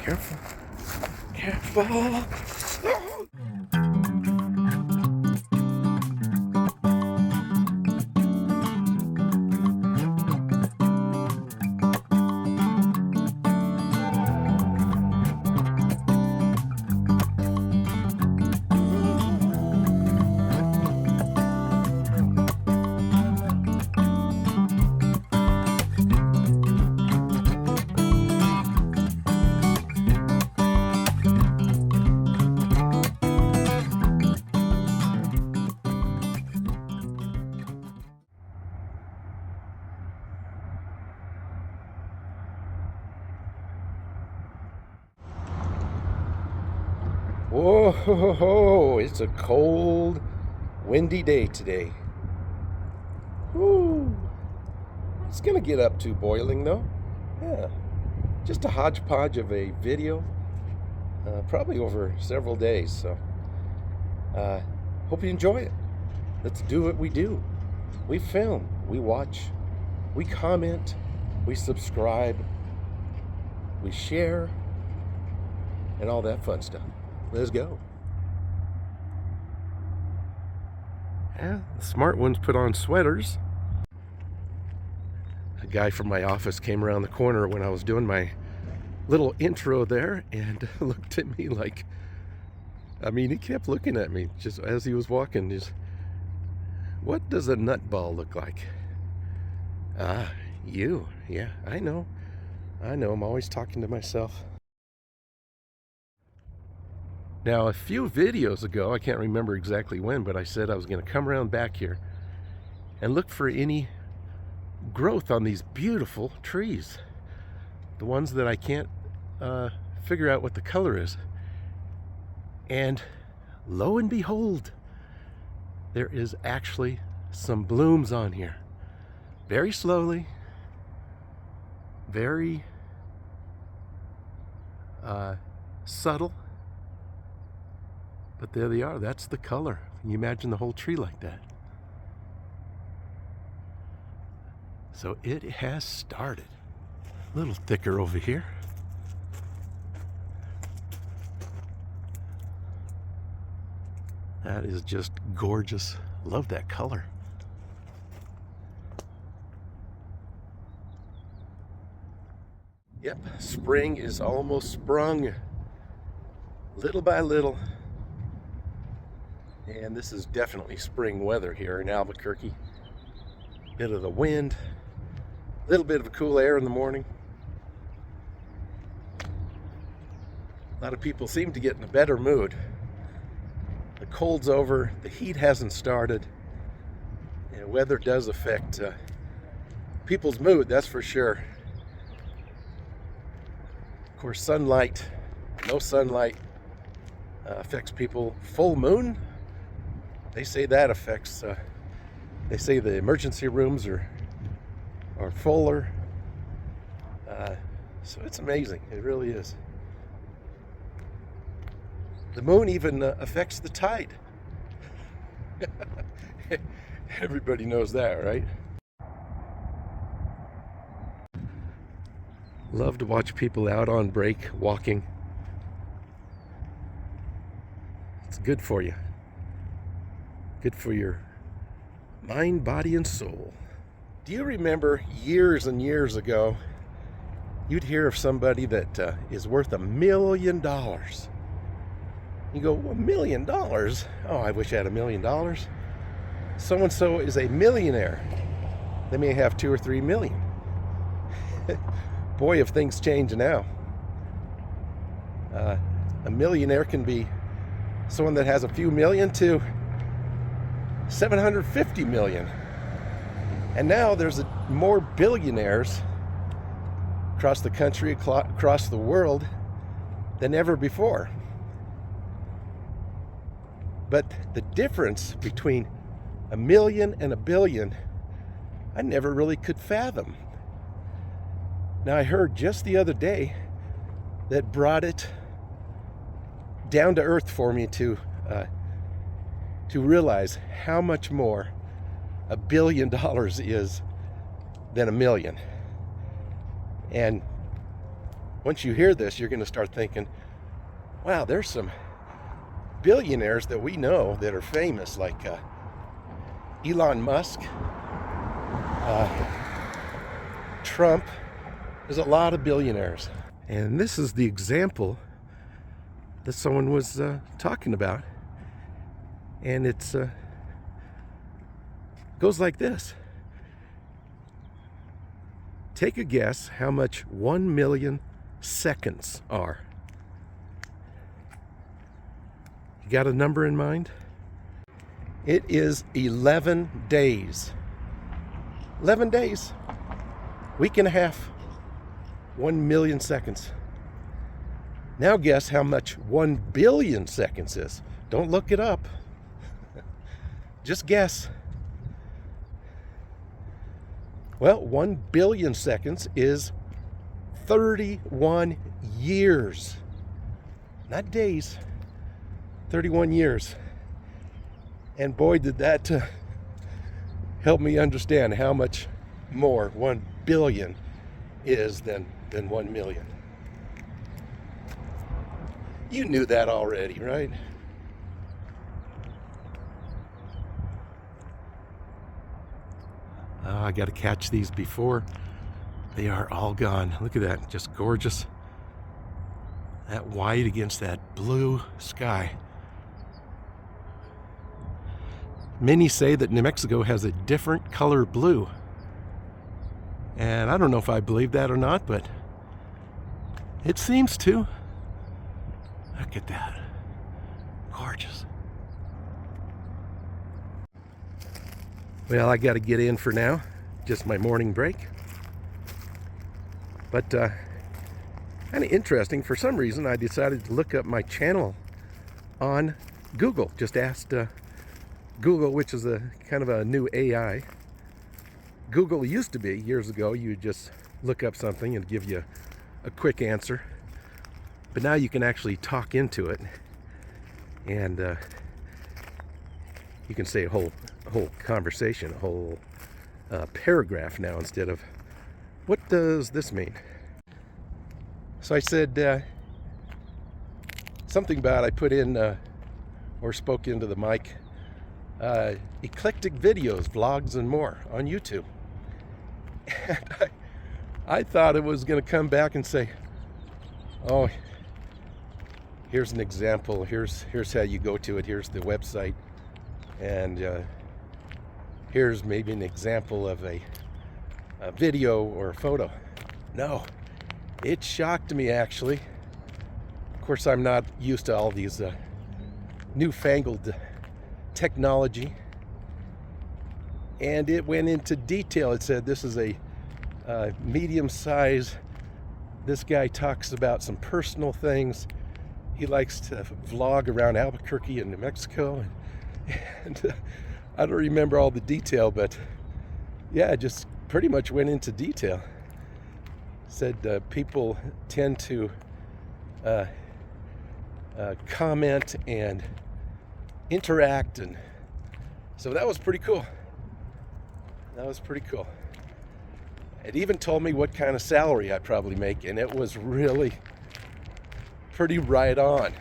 Careful. Careful. Whoa, it's a cold, windy day today. Woo. It's gonna get up to boiling though. Yeah, just a hodgepodge of a video, probably over several days. So, hope you enjoy it. Let's do what we do. We film, we watch, we comment, we subscribe, we share, and all that fun stuff. Let's go. Yeah, the smart ones put on sweaters. A guy from my office came around the corner when I was doing my little intro there and looked at me like, he kept looking at me just as he was walking. Just, what does a nutball look like? You. Yeah, I know. I'm always talking to myself. Now, a few videos ago, I can't remember exactly when, but I said I was going to come around back here and look for any growth on these beautiful trees. The ones that I can't figure out what the color is. And lo and behold, there is actually some blooms on here. Very slowly, very subtle. But there they are. That's the color. Can you imagine the whole tree like that? So it has started. A little thicker over here. That is just gorgeous. Love that color. Yep, spring is almost sprung. Little by little. And this is definitely spring weather here in Albuquerque. Bit of the wind, a little bit of a cool air in the morning. A lot of people seem to get in a better mood. The cold's over, the heat hasn't started. And weather does affect people's mood, that's for sure. Of course, sunlight, no sunlight affects people. Full moon, they say that affects, they say the emergency rooms are fuller. So it's amazing, it really is. The moon even affects the tide. Everybody knows that, right? Love to watch people out on break, walking. It's good for you. Good for your mind, body, and soul. Do you remember years and years ago, you'd hear of somebody that is worth $1 million. You go, well, $1 million? Oh, I wish I had $1 million. So-and-so is a millionaire. They may have 2 or 3 million. Boy, if things change now. A millionaire can be someone that has a few million to 750 million. And now there's more billionaires across the country, across the world than ever before. But the difference between $1 million and $1 billion, I never really could fathom. Now, I heard just the other day that brought it down to earth for me to realize how much more $1 billion is than $1 million. And once you hear this, you're going to start thinking, wow, there's some billionaires that we know that are famous, like Elon Musk, Trump. There's a lot of billionaires. And this is the example that someone was talking about. And it's goes like this. Take a guess how much 1 million seconds are. You got a number in mind? It is 11 days. 11 days. Week and a half. 1 million seconds. Now guess how much 1 billion seconds is. Don't look it up. Just guess. Well, 1 billion seconds is 31 years. Not days. 31 years. And boy, did that help me understand how much more 1 billion is than 1 million. You knew that already, right? Oh, I got to catch these before they are all gone. Look at that, just gorgeous. That white against that blue sky. Many say that New Mexico has a different color blue. And I don't know if I believe that or not, but it seems to. Look at that. Gorgeous. Well, I got to get in for now. Just my morning break. But kind of interesting. For some reason, I decided to look up my channel on Google. Just asked Google, which is a kind of a new AI. Google used to be, years ago, you would just look up something and give you a quick answer. But now you can actually talk into it. And you can say a whole conversation, a whole paragraph now instead of, what does this mean? So I said something about, I put in or spoke into the mic, eclectic videos, vlogs, and more on YouTube. And I thought it was going to come back and say, oh, here's an example, here's how you go to it, here's the website, and here's maybe an example of a video or a photo. No, it shocked me actually. Of course, I'm not used to all these newfangled technology. And it went into detail. It said this is a medium size. This guy talks about some personal things. He likes to vlog around Albuquerque in New Mexico. And I don't remember all the detail, but yeah, it just pretty much went into detail. Said people tend to comment and interact, and so that was pretty cool. That was pretty cool. It even told me what kind of salary I'd probably make, and it was really pretty right on.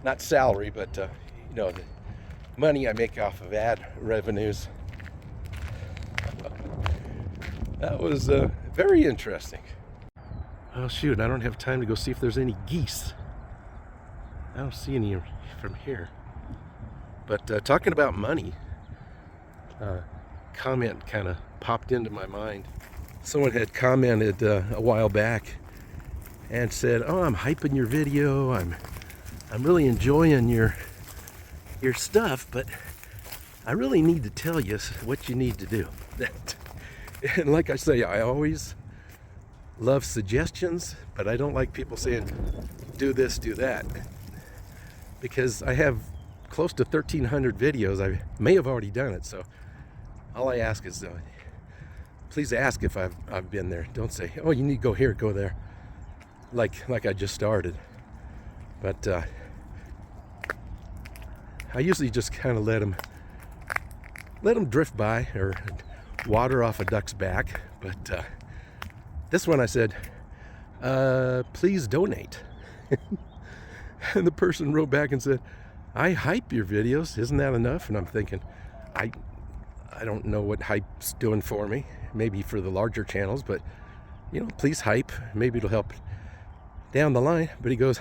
Not salary, but you know, the money I make off of ad revenues. That was very interesting. Oh shoot, I don't have time to go see if there's any geese. I don't see any from here. But talking about money, comment kind of popped into my mind. Someone had commented a while back and said, "Oh, I'm hyping your video. I'm really enjoying your stuff, but I really need to tell you what you need to do." And like I say, I always love suggestions, but I don't like people saying, "Do this, do that," because I have close to 1,300 videos. I may have already done it, so all I ask is, please ask if I've been there. Don't say, "Oh, you need to go here, go there," like I just started. But I usually just kind of let them drift by, or water off a duck's back. But this one I said, please donate. And the person wrote back and said, I hype your videos. Isn't that enough? And I'm thinking, I don't know what hype's doing for me. Maybe for the larger channels, but please hype. Maybe it'll help down the line. But he goes,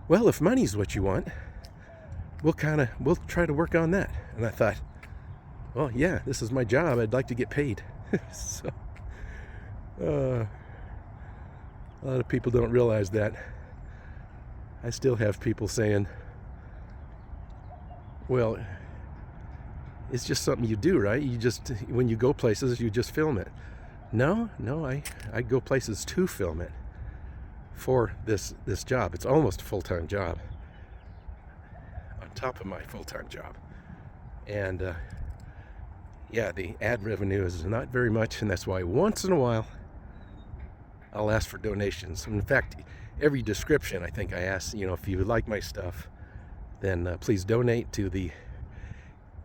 well, if money's what you want, we'll try to work on that. And I thought, well, yeah, this is my job. I'd like to get paid. So, a lot of people don't realize that. I still have people saying, well, it's just something you do, right? When you go places, you just film it. No, I go places to film it for this job. It's almost a full-time job on top of my full-time job. And yeah, the ad revenue is not very much, and that's why once in a while I'll ask for donations. In fact, every description I think I ask, if you like my stuff, then please donate to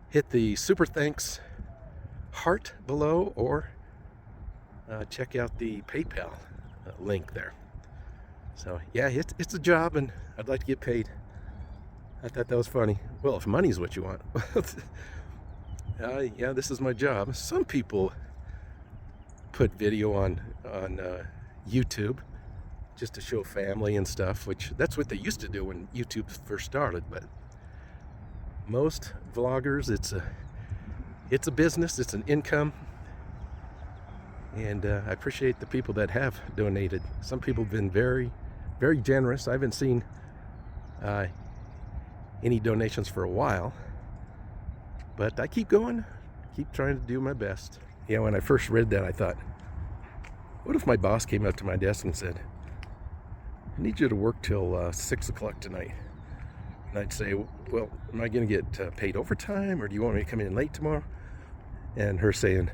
hit the super thanks heart below, or check out the PayPal link there. So yeah, it's a job, and I'd like to get paid. I thought that was funny. Well, if money's what you want. Yeah, this is my job. Some people put video on YouTube just to show family and stuff, which that's what they used to do when YouTube first started. But most vloggers, it's a business, it's an income, and I appreciate the people that have donated. Some people have been very, very generous. I haven't seen any donations for a while, but I keep going, keep trying to do my best. Yeah, when I first read that, I thought, what if my boss came up to my desk and said, I need you to work till 6 o'clock tonight? And I'd say, well, am I going to get paid overtime, or do you want me to come in late tomorrow? And her saying,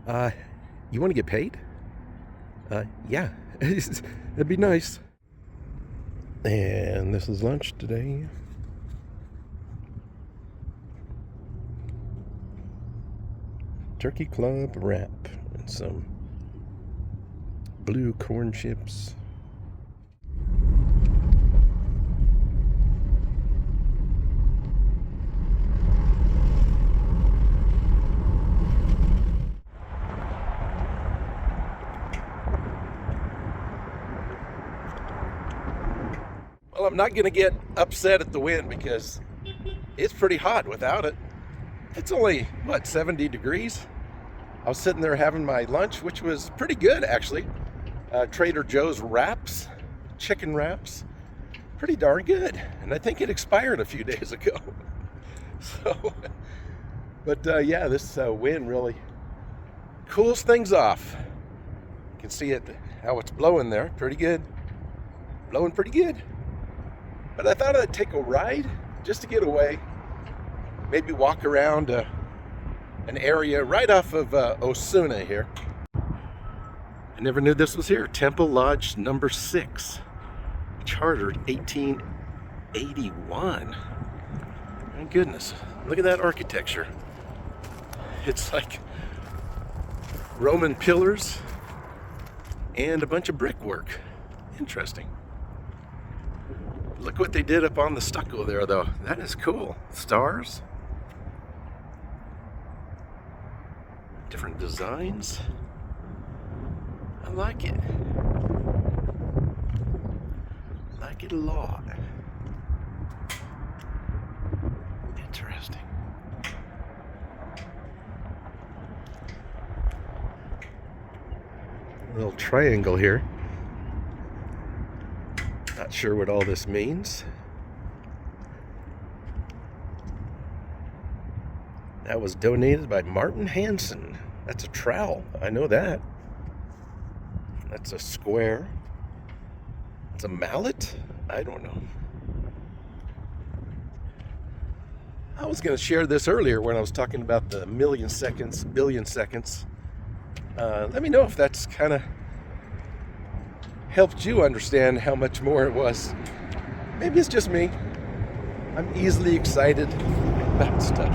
you want to get paid? Yeah, that'd be nice. And this is lunch today. Turkey club wrap and some blue corn chips. Well, I'm not going to get upset at the wind because it's pretty hot without it. It's only, 70 degrees? I was sitting there having my lunch, which was pretty good, actually. Trader Joe's wraps, chicken wraps, pretty darn good. And I think it expired a few days ago. So, but yeah, this wind really cools things off. You can see it, how it's blowing there, pretty good. Blowing pretty good. But I thought I'd take a ride just to get away. Maybe walk around an area right off of Osuna here. I never knew this was here. Temple Lodge number 6. Chartered 1881. My goodness. Look at that architecture. It's like Roman pillars and a bunch of brickwork. Interesting. Look what they did up on the stucco there, though. That is cool. Stars. Different designs. I like it. I like it a lot. Interesting. A little triangle here. Not sure what all this means. That was donated by Martin Hansen. That's a trowel. I know that. That's a square. It's a mallet? I don't know. I was going to share this earlier when I was talking about the million seconds, billion seconds. Let me know if that's kind of helped you understand how much more it was. Maybe it's just me. I'm easily excited about stuff.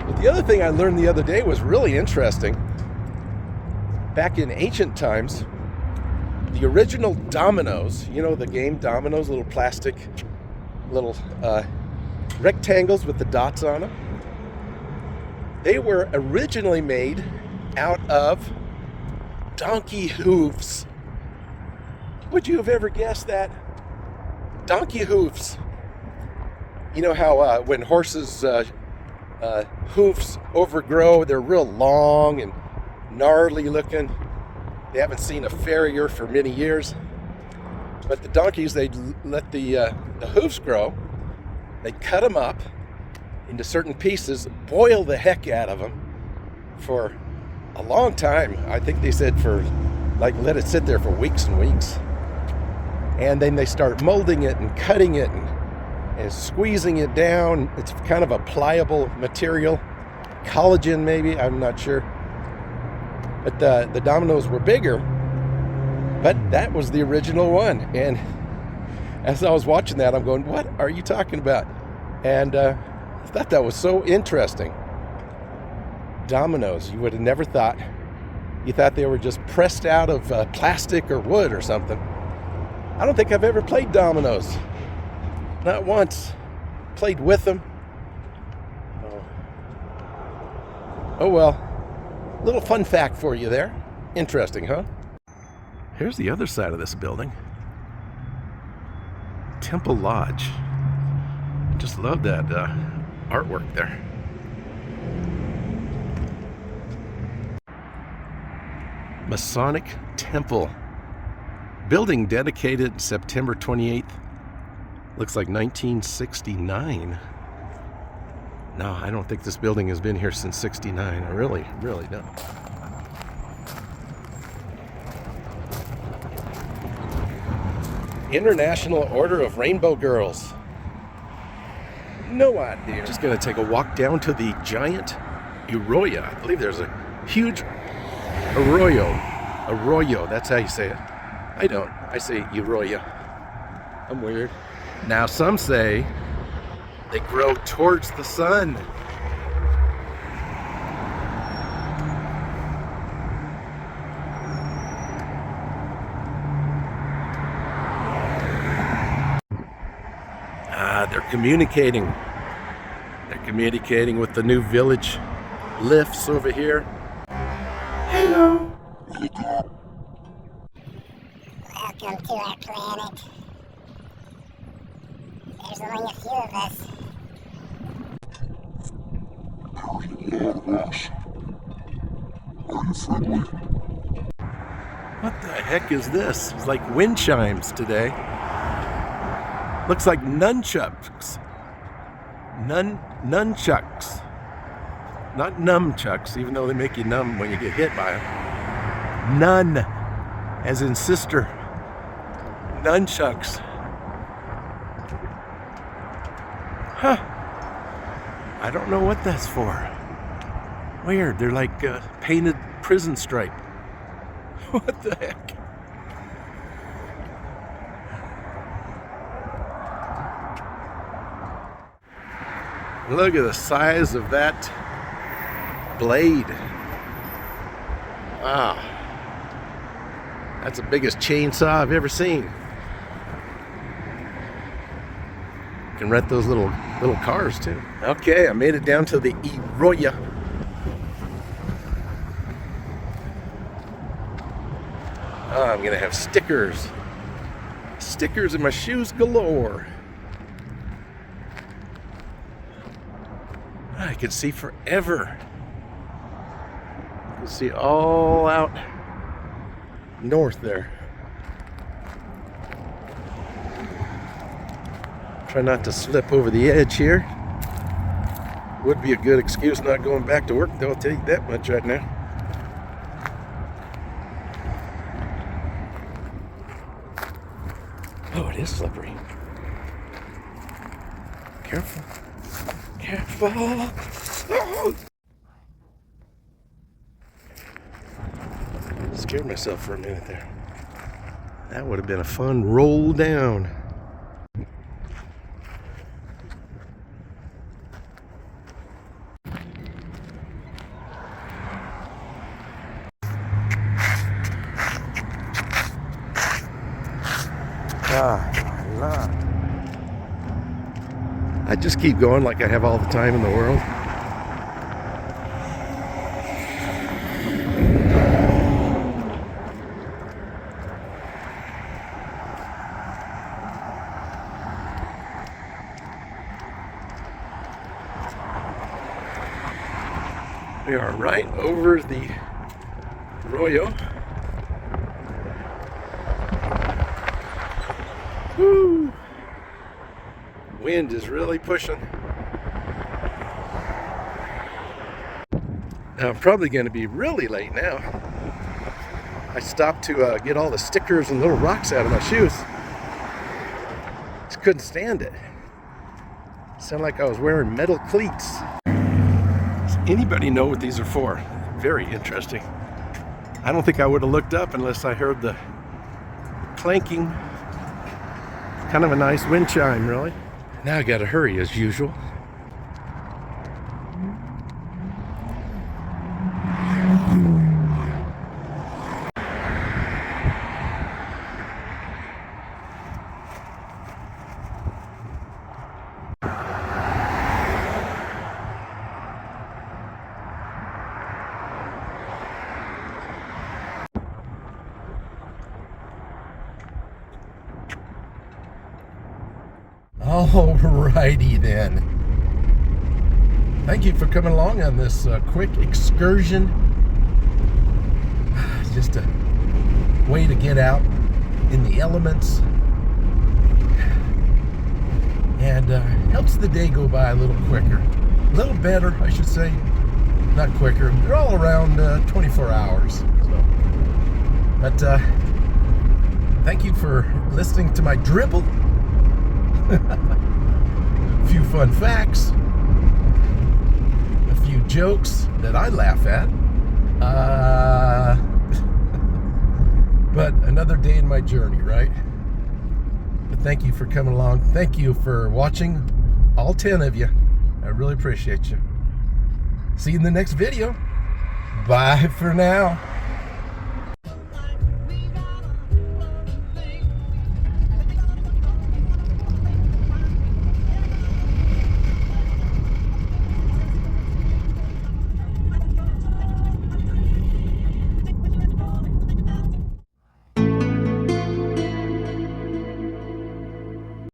But the other thing I learned the other day was really interesting. Back in ancient times, the original dominoes, you know the game dominoes, little plastic, little rectangles with the dots on them. They were originally made out of donkey hooves. Would you have ever guessed that? Donkey hooves. You know how when horses' hoofs overgrow, they're real long and gnarly looking. They haven't seen a farrier for many years. But the donkeys, they let the hoofs grow. They cut them up into certain pieces, boil the heck out of them for a long time. I think they said let it sit there for weeks and weeks. And then they start molding it and cutting it and squeezing it down. It's kind of a pliable material. Collagen maybe, I'm not sure. But the dominoes were bigger, but that was the original one. And as I was watching that, I'm going, what are you talking about? And I thought that was so interesting. Dominoes, you would have never thought. You thought they were just pressed out of plastic or wood or something. I don't think I've ever played dominoes. Not once. Played with them. Oh well. Little fun fact for you there. Interesting, huh? Here's the other side of this building. Temple Lodge. Just love that artwork there. Masonic Temple. Building dedicated September 28th. Looks like 1969. No, I don't think this building has been here since 69. I really don't. International Order of Rainbow Girls. No idea. Just gonna take a walk down to the giant arroyo. I believe there's a huge arroyo. Arroyo, that's how you say it. I don't. I say arroyo. I'm weird. Now some say they grow towards the sun. They're communicating. They're communicating with the new village lifts over here. Hello. Welcome to our planet. There's only a few of us. What the heck is this? It's like wind chimes today. Looks like nunchucks. Nunchucks. Not numchucks, even though they make you numb when you get hit by them. Nun, as in sister. Nunchucks. Huh. I don't know what that's for. Weird. They're like painted prison stripe. What the heck? Look at the size of that blade. Wow. That's the biggest chainsaw I've ever seen. You can rent those little cars too. Okay, I made it down to the arroyo. Oh, I'm gonna have stickers. Stickers in my shoes galore. I can see forever. I can see all out north there. Try not to slip over the edge here. Would be a good excuse not going back to work, though, I'll tell you that much right now. Oh, it is slippery. Careful. Careful. Oh. Scared myself for a minute there. That would have been a fun roll down. la. I just keep going like I have all the time in the world. We are right over the arroyo. Woo! Wind is really pushing. Now I'm probably going to be really late now. I stopped to get all the stickers and little rocks out of my shoes. Just couldn't stand it. Sounded like I was wearing metal cleats. Does anybody know what these are for? Very interesting. I don't think I would have looked up unless I heard the clanking. Kind of a nice wind chime, really. Now I gotta hurry as usual. Alrighty then. Thank you for coming along on this quick excursion. Just a way to get out in the elements and helps the day go by a little quicker, a little better, I should say. Not quicker. They're all around 24 hours. So, but thank you for listening to my dribble. A few fun facts, a few jokes that I laugh at, but another day in my journey, right? But thank you for coming along. Thank you for watching, all 10 of you. I really appreciate you. See you in the next video. Bye for now.